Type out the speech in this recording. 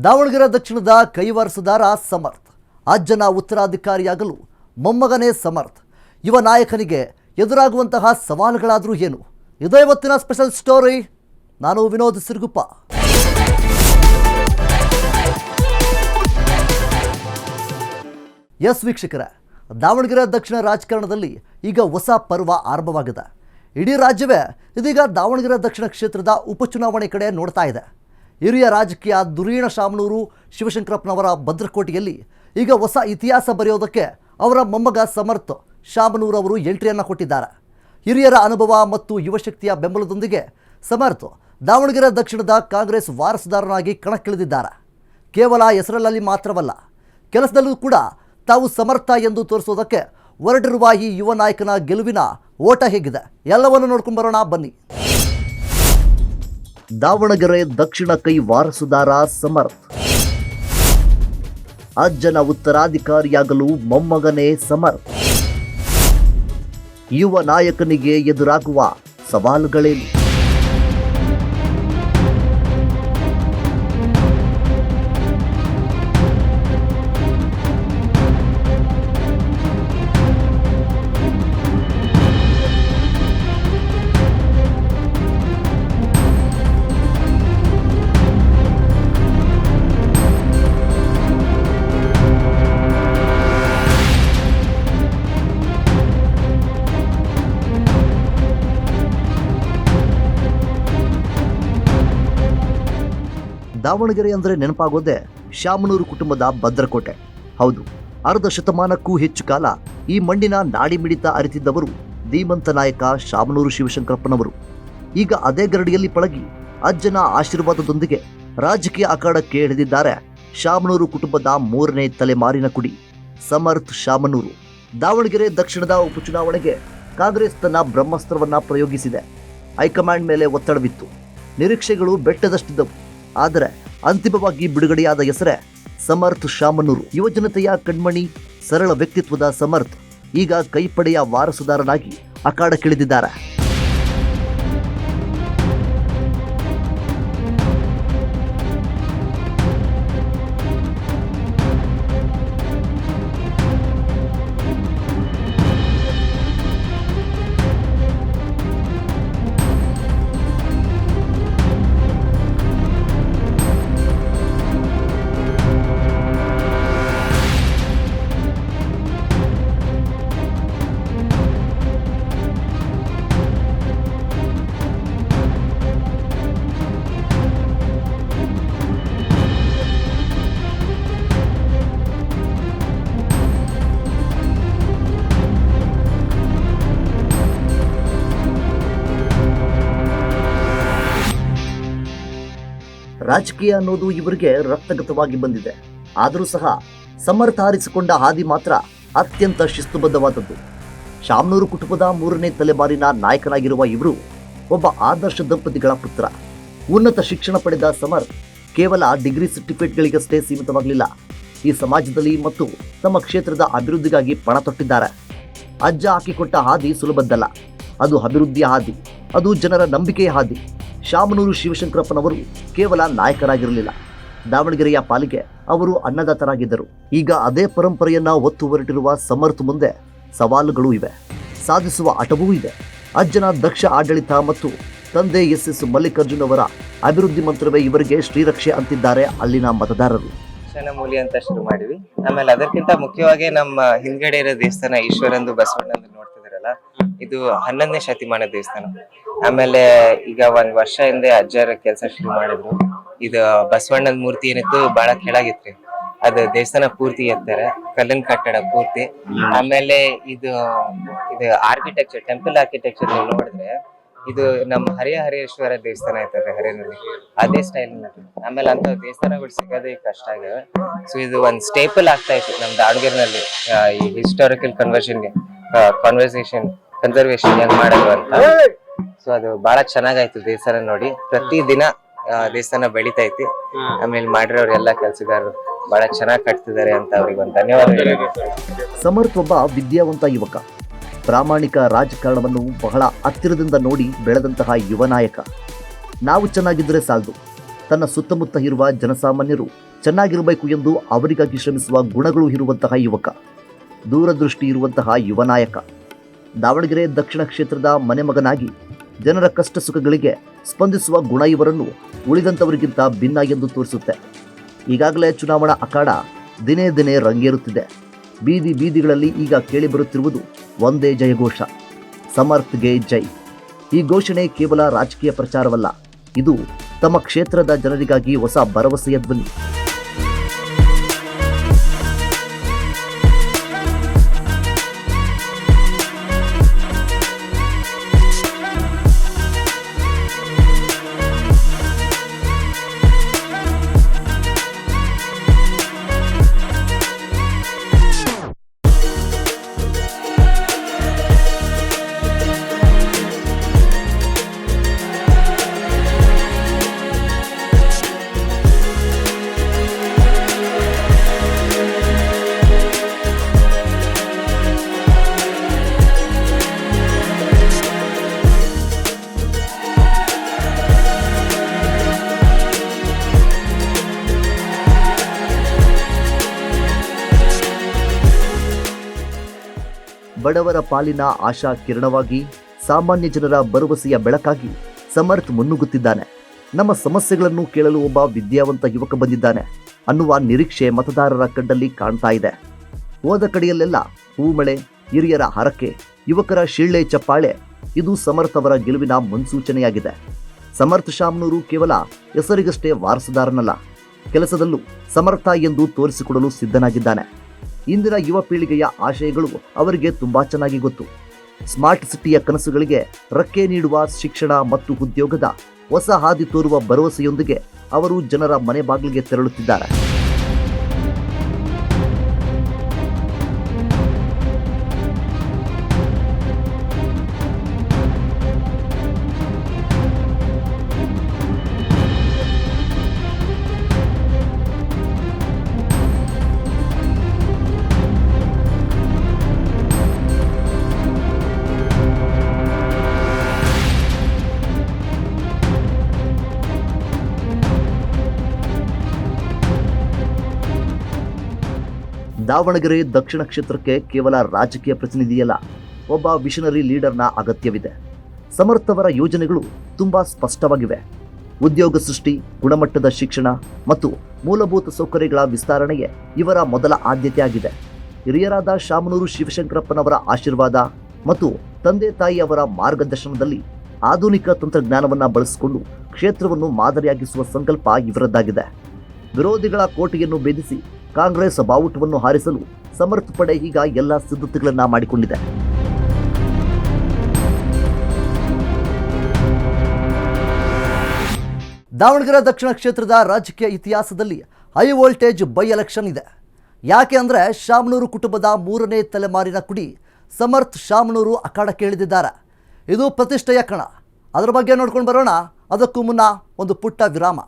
ದಾವಣಗೆರೆ ದಕ್ಷಿಣದ ಕೈವಾರಸುದಾರ ಸಮರ್ಥ್ ಅಜ್ಜನ ಉತ್ತರಾಧಿಕಾರಿಯಾಗಲು ಮೊಮ್ಮಗನೇ ಸಮರ್ಥ್. ಯುವ ನಾಯಕನಿಗೆ ಎದುರಾಗುವಂತಹ ಸವಾಲುಗಳಾದರೂ ಏನು? ಇದೇ ಇವತ್ತಿನ ಸ್ಪೆಷಲ್ ಸ್ಟೋರಿ. ನಾನು ವಿನೋದ್ ಸಿರುಗುಪ್ಪ. ಎಸ್ ವೀಕ್ಷಕರೇ, ದಾವಣಗೆರೆ ದಕ್ಷಿಣ ರಾಜಕಾರಣದಲ್ಲಿ ಈಗ ಹೊಸ ಪರ್ವ ಆರಂಭವಾಗಿದೆ. ಇಡೀ ರಾಜ್ಯವೇ ಇದೀಗ ದಾವಣಗೆರೆ ದಕ್ಷಿಣ ಕ್ಷೇತ್ರದ ಉಪಚುನಾವಣೆ ಕಡೆ ನೋಡ್ತಾ ಇದೆ. ಹಿರಿಯ ರಾಜಕೀಯ ಧುರೀಣ ಶಾಮನೂರು ಶಿವಶಂಕರಪ್ಪನವರ ಭದ್ರಕೋಟೆಯಲ್ಲಿ ಈಗ ಹೊಸ ಇತಿಹಾಸ ಬರೆಯೋದಕ್ಕೆ ಅವರ ಮೊಮ್ಮಗ ಸಮರ್ಥ್ ಶಾಮನೂರು ಅವರು ಎಂಟ್ರಿಯನ್ನು ಕೊಟ್ಟಿದ್ದಾರೆ. ಹಿರಿಯರ ಅನುಭವ ಮತ್ತು ಯುವಶಕ್ತಿಯ ಬೆಂಬಲದೊಂದಿಗೆ ಸಮರ್ಥ್ ದಾವಣಗೆರೆ ದಕ್ಷಿಣದ ಕಾಂಗ್ರೆಸ್ ವಾರಸುದಾರನಾಗಿ ಕಣಕ್ಕಿಳಿದಿದ್ದಾರೆ. ಕೇವಲ ಹೆಸರಲ್ಲಿ ಮಾತ್ರವಲ್ಲ, ಕೆಲಸದಲ್ಲೂ ಕೂಡ ತಾವು ಸಮರ್ಥ ಎಂದು ತೋರಿಸೋದಕ್ಕೆ ಹೊರಟಿರುವ ಈ ಯುವ ನಾಯಕನ ಗೆಲುವಿನ ಓಟ ಹೇಗಿದೆ ಎಲ್ಲವನ್ನು ನೋಡ್ಕೊಂಡು ಬರೋಣ ಬನ್ನಿ. ದಾವಣಗೆರೆ ದಕ್ಷಿಣ ಕೈ ವಾರಸುದಾರ ಸಮರ್ಥ್ ಅಜ್ಜನ ಉತ್ತರಾಧಿಕಾರಿಯಾಗಲು ಮೊಮ್ಮಗನೇ ಸಮರ್ಥ್. ಯುವ ನಾಯಕನಿಗೆ ಎದುರಾಗುವ ಸವಾಲುಗಳೇನು? ದಾವಣಗೆರೆ ಅಂದರೆ ನೆನಪಾಗೋದೆ ಶಾಮನೂರು ಕುಟುಂಬದ ಭದ್ರಕೋಟೆ. ಹೌದು, ಅರ್ಧ ಶತಮಾನಕ್ಕೂ ಹೆಚ್ಚು ಕಾಲ ಈ ಮಣ್ಣಿನ ನಾಡಿ ಮಿಡಿತ ಅರಿತಿದ್ದವರು ಧೀಮಂತ ನಾಯಕ ಶಾಮನೂರು ಶಿವಶಂಕರಪ್ಪನವರು. ಈಗ ಅದೇ ಗರಡಿಯಲ್ಲಿ ಪಳಗಿ ಅಜ್ಜನ ಆಶೀರ್ವಾದದೊಂದಿಗೆ ರಾಜಕೀಯ ಅಖಾಡಕ್ಕೆ ಇಳಿದಿದ್ದಾರೆ ಶಾಮನೂರು ಕುಟುಂಬದ ಮೂರನೇ ತಲೆಮಾರಿನ ಕುಡಿ ಸಮರ್ಥ್ ಶಾಮನೂರು. ದಾವಣಗೆರೆ ದಕ್ಷಿಣದ ಉಪಚುನಾವಣೆಗೆ ಕಾಂಗ್ರೆಸ್ ತನ್ನ ಬ್ರಹ್ಮಾಸ್ತ್ರವನ್ನ ಪ್ರಯೋಗಿಸಿದೆ. ಹೈಕಮಾಂಡ್ ಮೇಲೆ ಒತ್ತಡವಿತ್ತು, ನಿರೀಕ್ಷೆಗಳು ಬೆಟ್ಟದಷ್ಟಿದ್ದವು. ಆದರೆ ಅಂತಿಮವಾಗಿ ಬಿಡುಗಡೆಯಾದ ಹೆಸರೇ ಸಮರ್ಥ್ ಶಾಮನೂರು. ಯುವಜನತೆಯ ಕಣ್ಮಣಿ, ಸರಳ ವ್ಯಕ್ತಿತ್ವದ ಸಮರ್ಥ್ ಈಗ ಕೈಪಡೆಯ ವಾರಸುದಾರನಾಗಿ ಅಖಾಡಕ್ಕಿಳಿದಿದ್ದಾರೆ. ರಾಜಕೀಯ ಅನ್ನೋದು ಇವರಿಗೆ ರಕ್ತಗತವಾಗಿ ಬಂದಿದೆ. ಆದರೂ ಸಹ ಸಮರ್ಥ್ ಆರಿಸಿಕೊಂಡ ಹಾದಿ ಮಾತ್ರ ಅತ್ಯಂತ ಶಿಸ್ತುಬದ್ಧವಾದದ್ದು. ಶಾಮನೂರು ಕುಟುಂಬದ ಮೂರನೇ ತಲೆಮಾರಿನ ನಾಯಕನಾಗಿರುವ ಇವರು ಒಬ್ಬ ಆದರ್ಶ ದಂಪತಿಗಳ ಪುತ್ರ. ಉನ್ನತ ಶಿಕ್ಷಣ ಪಡೆದ ಸಮರ್ಥ್ ಕೇವಲ ಡಿಗ್ರಿ ಸರ್ಟಿಫಿಕೇಟ್ಗಳಿಗಷ್ಟೇ ಸೀಮಿತವಾಗಲಿಲ್ಲ. ಈ ಸಮಾಜದಲ್ಲಿ ಮತ್ತು ತಮ್ಮ ಕ್ಷೇತ್ರದ ಅಭಿವೃದ್ಧಿಗಾಗಿ ಪಣ ತೊಟ್ಟಿದ್ದಾರೆ. ಅಜ್ಜ ಹಾಕಿಕೊಟ್ಟ ಹಾದಿ ಸುಲಭದ್ದಲ್ಲ, ಅದು ಅಭಿವೃದ್ಧಿಯ ಹಾದಿ, ಅದು ಜನರ ನಂಬಿಕೆಯ ಹಾದಿ. ಶಾಮನೂರು ಶಿವಶಂಕರಪ್ಪನವರು ಕೇವಲ ನಾಯಕರಾಗಿರಲಿಲ್ಲ, ದಾವಣಗೆರೆಯ ಪಾಲಿಗೆ ಅವರು ಅನ್ನದಾತರಾಗಿದ್ದರು. ಈಗ ಅದೇ ಪರಂಪರೆಯನ್ನ ಹೊತ್ತು ಹೊರಟಿರುವ ಸಮರ್ಥ್ ಮುಂದೆ ಸವಾಲುಗಳು ಇವೆ, ಸಾಧಿಸುವ ಹಠವೂ ಇದೆ. ಅಜ್ಜನ ದಕ್ಷ ಆಡಳಿತ ಮತ್ತು ತಂದೆ ಎಸ್ ಮಲ್ಲಿಕಾರ್ಜುನ್ ಅವರ ಅಭಿವೃದ್ಧಿ ಮಂತ್ರವೇ ಇವರಿಗೆ ಶ್ರೀರಕ್ಷೆ ಅಂತಿದ್ದಾರೆ ಅಲ್ಲಿನ ಮತದಾರರು. ಮೂಲಿ ಅಂತ ಶುರು ಮಾಡಿವಿ. ಆಮೇಲೆ ಅದಕ್ಕಿಂತ ಮುಖ್ಯವಾಗಿ ನಮ್ಮ ಹಿಂದ್ಗಡೆ ಇರೋ ದೇವಸ್ಥಾನ ಈಶ್ವರಂದು ಬಸವಣ್ಣಂದು ನೋಡ್ತಿದಾರಲ್ಲ, ಇದು 11ನೇ ಶತಮಾನ ದೇವಸ್ಥಾನ. ಆಮೇಲೆ ಈಗ ಒಂದ್ ವರ್ಷ ಹಿಂದೆ ಅಜ್ಜರ ಕೆಲಸ ಶುರು ಮಾಡಿದ್ರು. ಇದು ಬಸವಣ್ಣನ ಮೂರ್ತಿ ಏನಿತ್ತು ಬಹಳ ಕೆಳಗಿತ್ರಿ, ಅದು ದೇವಸ್ಥಾನ ಪೂರ್ತಿ ಎತ್ತಾರೆ, ಕಲ್ಲಿನ ಕಟ್ಟಡ ಪೂರ್ತಿ. ಆಮೇಲೆ ಇದು ಆರ್ಕಿಟೆಕ್ಚರ್, ಟೆಂಪಲ್ ಆರ್ಕಿಟೆಕ್ಚರ್ ನೋಡಿದ್ರೆ ಇದು ನಮ್ಮ ಹರಿಹರೇಶ್ವರ ದೇವಸ್ಥಾನ ಐತಲ್ರಿ ಹರಿನಲ್ಲಿ, ಅದೇ ಸ್ಟೈಲ್. ಆಮೇಲೆ ಅಂತ ದೇವಸ್ಥಾನಗಳು ಸಿಗೋದೇ ಕಷ್ಟ ಆಗಿವೆ. ಸೊ ಇದು ಒಂದ್ ಸ್ಟೇಪಲ್ ಆಗ್ತಾ ಇತ್ತು ನಮ್ ದಾವಣಗೆರೆನಲ್ಲಿ ಈ ಹಿಸ್ಟಾರಿಕಲ್ ಕನ್ಸರ್ವೇಶನ್ ಹೆಂಗ್ ಮಾಡೋದು ಅಂತ. ಸೊ ಅದು ಬಹಳ ಚೆನ್ನಾಗಾಯ್ತು ದೇವಸ್ಥಾನ ನೋಡಿ. ಪ್ರತಿ ದಿನ ದೇವಸ್ಥಾನ ಬೆಳಿತಾ ಐತಿ. ಆಮೇಲೆ ಮಾಡಿರೋರೆಲ್ಲ ಕೆಲಸಗಾರರು ಬಹಳ ಚೆನ್ನಾಗಿ ಕಟ್ತಿದ್ದಾರೆ ಅಂತ ಅವ್ರಿಗೆ ಒಂದು ಧನ್ಯವಾದ. ಸಮರ್ಥ್ ಒಬ್ಬ ವಿದ್ಯಾವಂತ ಯುವಕ, ಪ್ರಾಮಾಣಿಕ ರಾಜಕಾರಣವನ್ನು ಬಹಳ ಹತ್ತಿರದಿಂದ ನೋಡಿ ಬೆಳೆದಂತಹ ಯುವ ನಾಯಕ. ನಾವು ಚೆನ್ನಾಗಿದ್ದರೆ ಸಾಲದು, ತನ್ನ ಸುತ್ತಮುತ್ತ ಇರುವ ಜನಸಾಮಾನ್ಯರು ಚೆನ್ನಾಗಿರಬೇಕು ಎಂದು ಅವರಿಗಾಗಿ ಶ್ರಮಿಸುವ ಗುಣಗಳು ಇರುವಂತಹ ಯುವಕ, ದೂರದೃಷ್ಟಿ ಇರುವಂತಹ ಯುವ ನಾಯಕ. ದಾವಣಗೆರೆ ದಕ್ಷಿಣ ಕ್ಷೇತ್ರದ ಮನೆಮಗನಾಗಿ ಜನರ ಕಷ್ಟ ಸುಖಗಳಿಗೆ ಸ್ಪಂದಿಸುವ ಗುಣ ಇವರನ್ನು ಉಳಿದಂಥವರಿಗಿಂತ ಭಿನ್ನ ಎಂದು ತೋರಿಸುತ್ತೆ. ಈಗಾಗಲೇ ಚುನಾವಣಾ ಅಖಾಡ ದಿನೇ ದಿನೇ ರಂಗೇರುತ್ತಿದೆ. ಬೀದಿ ಬೀದಿಗಳಲ್ಲಿ ಈಗ ಕೇಳಿಬರುತ್ತಿರುವುದು ಒಂದೇ ಜಯಘೋಷ, ಸಮರ್ಥ್ಗೆ ಜೈ. ಈ ಘೋಷಣೆ ಕೇವಲ ರಾಜಕೀಯ ಪ್ರಚಾರವಲ್ಲ, ಇದು ತಮ್ಮ ಕ್ಷೇತ್ರದ ಜನರಿಗಾಗಿ ಹೊಸ ಭರವಸೆಯ ಧ್ವನಿ. ಬಡವರ ಪಾಲಿನ ಆಶಾ ಕಿರಣವಾಗಿ, ಸಾಮಾನ್ಯ ಜನರ ಭರವಸೆಯ ಬೆಳಕಾಗಿ ಸಮರ್ಥ್ ಮುನ್ನುಗ್ಗುತ್ತಿದ್ದಾನೆ. ನಮ್ಮ ಸಮಸ್ಯೆಗಳನ್ನು ಕೇಳಲು ಒಬ್ಬ ವಿದ್ಯಾವಂತ ಯುವಕ ಬಂದಿದ್ದಾನೆ ಅನ್ನುವ ನಿರೀಕ್ಷೆ ಮತದಾರರ ಕಣ್ಣಲ್ಲಿ ಕಾಣ್ತಾ ಇದೆ. ಹೋದ ಕಡೆಯಲ್ಲೆಲ್ಲ ಹೂಮಳೆ, ಹಿರಿಯರ ಹರಕೆ, ಯುವಕರ ಶಿಳ್ಳೆ ಚಪ್ಪಾಳೆ, ಇದು ಸಮರ್ಥ್ ಅವರ ಗೆಲುವಿನ ಮುನ್ಸೂಚನೆಯಾಗಿದೆ. ಸಮರ್ಥ್ ಶಾಮನೂರು ಕೇವಲ ಹೆಸರಿಗಷ್ಟೇ ವಾರಸುದಾರನಲ್ಲ, ಕೆಲಸದಲ್ಲೂ ಸಮರ್ಥ ಎಂದು ತೋರಿಸಿಕೊಡಲು ಸಿದ್ಧನಾಗಿದ್ದಾನೆ. ಇಂದಿನ ಯುವ ಪೀಳಿಗೆಯ ಆಶಯಗಳು ಅವರಿಗೆ ತುಂಬಾ ಚೆನ್ನಾಗಿ ಗೊತ್ತು. ಸ್ಮಾರ್ಟ್ ಸಿಟಿಯ ಕನಸುಗಳಿಗೆ ರೆಕ್ಕೆ ನೀಡುವ ಶಿಕ್ಷಣ ಮತ್ತು ಉದ್ಯೋಗದ ಹೊಸ ಹಾದಿ ತೋರುವ ಭರವಸೆಯೊಂದಿಗೆ ಅವರು ಜನರ ಮನೆ ಬಾಗಿಲಿಗೆ ತೆರಳುತ್ತಿದ್ದಾರೆ. ದಾವಣಗೆರೆ ದಕ್ಷಿಣ ಕ್ಷೇತ್ರಕ್ಕೆ ಕೇವಲ ರಾಜಕೀಯ ಪ್ರತಿನಿಧಿಯಲ್ಲ, ಒಬ್ಬ ವಿಷನರಿ ಲೀಡರ್ನ ಅಗತ್ಯವಿದೆ. ಸಮರ್ಥ್ ಅವರ ಯೋಜನೆಗಳು ತುಂಬಾ ಸ್ಪಷ್ಟವಾಗಿವೆ. ಉದ್ಯೋಗ ಸೃಷ್ಟಿ, ಗುಣಮಟ್ಟದ ಶಿಕ್ಷಣ ಮತ್ತು ಮೂಲಭೂತ ಸೌಕರ್ಯಗಳ ವಿಸ್ತರಣೆಯೇ ಇವರ ಮೊದಲ ಆದ್ಯತೆ ಆಗಿದೆ. ಹಿರಿಯರಾದ ಶಾಮನೂರು ಶಿವಶಂಕರಪ್ಪನವರ ಆಶೀರ್ವಾದ ಮತ್ತು ತಂದೆ ತಾಯಿ ಅವರ ಮಾರ್ಗದರ್ಶನದಲ್ಲಿ ಆಧುನಿಕ ತಂತ್ರಜ್ಞಾನವನ್ನು ಬಳಸಿಕೊಂಡು ಕ್ಷೇತ್ರವನ್ನು ಮಾದರಿಯಾಗಿಸುವ ಸಂಕಲ್ಪ ಇವರದ್ದಾಗಿದೆ. ವಿರೋಧಿಗಳ ಕೋಟೆಯನ್ನು ಭೇದಿಸಿ ಕಾಂಗ್ರೆಸ್ ಬಾವುಟವನ್ನು ಹಾರಿಸಲು ಸಮರ್ಥ್ ಪಡೆ ಈಗ ಎಲ್ಲ ಸಿದ್ಧತೆಗಳನ್ನ ಮಾಡಿಕೊಂಡಿದೆ. ದಾವಣಗೆರೆ ದಕ್ಷಿಣ ಕ್ಷೇತ್ರದ ರಾಜಕೀಯ ಇತಿಹಾಸದಲ್ಲಿ ಹೈ ವೋಲ್ಟೇಜ್ ಬೈ ಎಲೆಕ್ಷನ್ ಇದೆ. ಯಾಕೆ ಅಂದರೆ ಶಾಮನೂರು ಕುಟುಂಬದ 3ನೇ ತಲೆಮಾರಿನ ಕುಡಿ ಸಮರ್ಥ್ ಶಾಮನೂರು ಅಖಾಡಕ್ಕೆ ಇಳಿದಿದ್ದಾರೆ. ಇದು ಪ್ರತಿಷ್ಠೆಯ ಕಣ. ಅದರ ಬಗ್ಗೆ ನೋಡ್ಕೊಂಡು ಬರೋಣ. ಅದಕ್ಕೂ ಮುನ್ನ ಒಂದು ಪುಟ್ಟ ವಿರಾಮ.